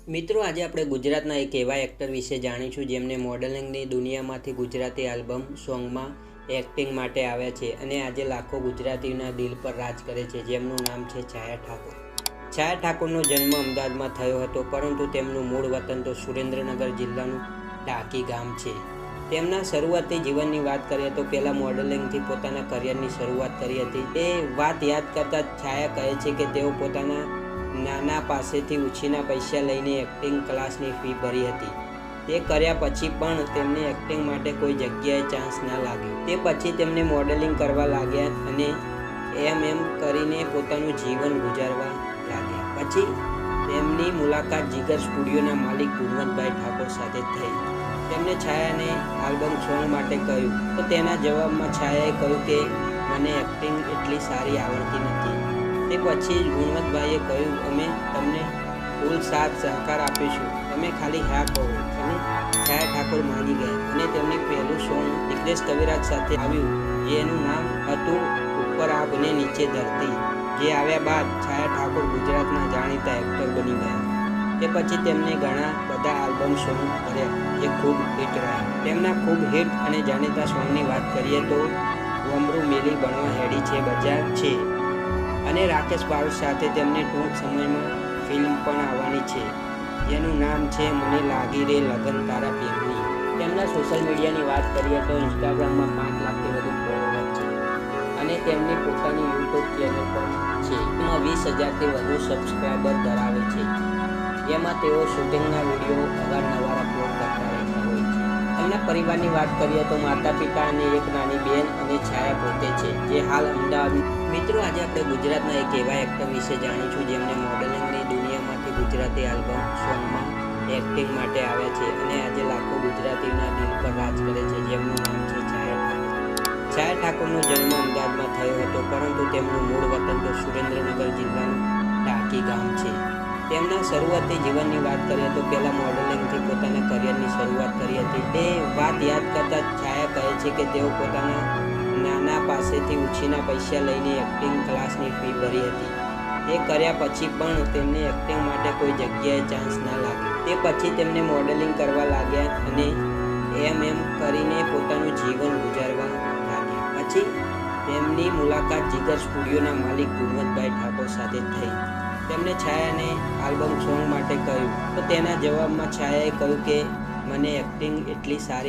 મિત્રો, આજે આપણે ગુજરાતના એક એવા એક્ટર વિશે જાણીશું જેમને મોડેલિંગની દુનિયામાંથી ગુજરાતી આલ્બમ સોંગમાં એક્ટિંગ માટે આવ્યા છે અને આજે લાખો ગુજરાતીના દિલ પર રાજ કરે છે, જેમનું નામ છે છાયા ઠાકોર. છાયા ઠાકોરનો જન્મ અમદાવાદમાં થયો હતો, પરંતુ તેમનું મૂળ વતન તો સુરેન્દ્રનગર જિલ્લાનું ઢાકી ગામ છે. તેમના શરૂઆતી જીવનની વાત કરીએ તો પહેલાં મોડેલિંગથી પોતાના કરિયરની શરૂઆત કરી હતી. તે વાત યાદ કરતાં છાયા કહે છે કે તેઓ પોતાના નાના પાસેથી ઉછીના પૈસા લઈને એક્ટિંગ ક્લાસની ફી ભરી હતી. તે કર્યા પછી પણ તેમને એક્ટિંગ માટે કોઈ જગ્યાએ ચાન્સ ના લાગ્યો. તે પછી તેમને મોડેલિંગ કરવા લાગ્યા અને એમ કરીને પોતાનું જીવન ગુજારવા લાગ્યા. પછી તેમની મુલાકાત જીગર સ્ટુડિયોના માલિક ગુણવંતભાઈ ઠાકોર સાથે થઈ. તેમને છાયાને આલ્બમ સોંગ માટે કહ્યું, તો તેના જવાબમાં છાયાએ કહ્યું કે મને એક્ટિંગ એટલી સારી આવડતી નથી. તે પછી ગુણવંતભાઈએ કહ્યું, અમે તમને ફૂલ સાથ સહકાર આપીશું, તમે ખાલી હા કહો. અને છાયા ઠાકોર માની ગયા અને તેમની પહેલું સોંગ નિકલેશ કવિરાજ સાથે આવ્યું, જેનું નામ હતું ઉપર આભને નીચે ધરતી. જે આવ્યા બાદ છાયા ઠાકોર ગુજરાતના જાણીતા એક્ટર બની ગયા. તે પછી તેમને ઘણા બધા આલ્બમ સોંગ કર્યા જે ખૂબ હિટ રહ્યા. તેમના ખૂબ હિટ અને જાણીતા સોંગની વાત કરીએ તો વમરું મેલી બનવા હેડી છે બજાર છે અને રાકેશ બારોટ સાથે તેમની ટૂંક સમયમાં ફિલ્મ પણ આવવાની છે, જેનું નામ છે મને લાગી રે લગન તારા પ્રેમની. તેમના સોશિયલ મીડિયાની વાત કરીએ તો ઇન્સ્ટાગ્રામમાં 5 લાખથી વધુ ફોલોવર છે અને તેમની પોતાની યુટ્યુબ ચેનલ પણ છે. એમાં 20,000થી વધુ સબસ્ક્રાઈબર ધરાવે છે, જેમાં તેઓ શૂટિંગના વિડીયો અવારનવાર અપલોડ કરતા રહેતા હોય છે. તેમના પરિવારની વાત કરીએ તો માતા પિતા અને એક નાની બહેન અને છાયા પોતે છે, જે હાલ અમદાવાદ. મિત્રો, આજે આપણે ગુજરાતના એક એવા એક્ટર વિશે જાણીશું જેમને મોડેલિંગની દુનિયામાંથી ગુજરાતી આલ્બમ સોંગમાં એક્ટિંગ માટે આવ્યા છે અને આજે લાખો ગુજરાતીના દિલ પર રાજ કરે છે, જેમનું નામ છે છાયા ઠાકોર. છાયા ઠાકોરનો જન્મ અમદાવાદમાં થયો હતો, પરંતુ તેમનું મૂળ વતન તો સુરેન્દ્રનગર જિલ્લાનું ઢાકી ગામ છે. તેમના શરૂઆતી જીવનની વાત કરીએ તો પહેલાં મોડેલિંગથી પોતાના કરિયરની શરૂઆત કરી હતી. તે વાત યાદ કરતાં છાયા કહે છે કે તેઓ પોતાના નાના પાસેથી ઉછીના પૈસા લઈને એક્ટિંગ ક્લાસની ફી ભરી હતી. તે કર્યા પછી પણ તેમને એક્ટિંગ માટે કોઈ જગ્યાએ ચાન્સ ના લાગ્યો. તે પછી તેમને મોડેલિંગ કરવા લાગ્યા અને એમ કરીને પોતાનું જીવન ગુજારવા લાગ્યા. પછી તેમની મુલાકાત જીગર સ્ટુડિયોના માલિક ગુણવંતભાઈ ઠાકોર સાથે થઈ. તેમને છાયાને આલ્બમ સોંગ માટે કહ્યું, તો તેના જવાબમાં છાયાએ કહ્યું કે મને એક્ટિંગ એટલી સારી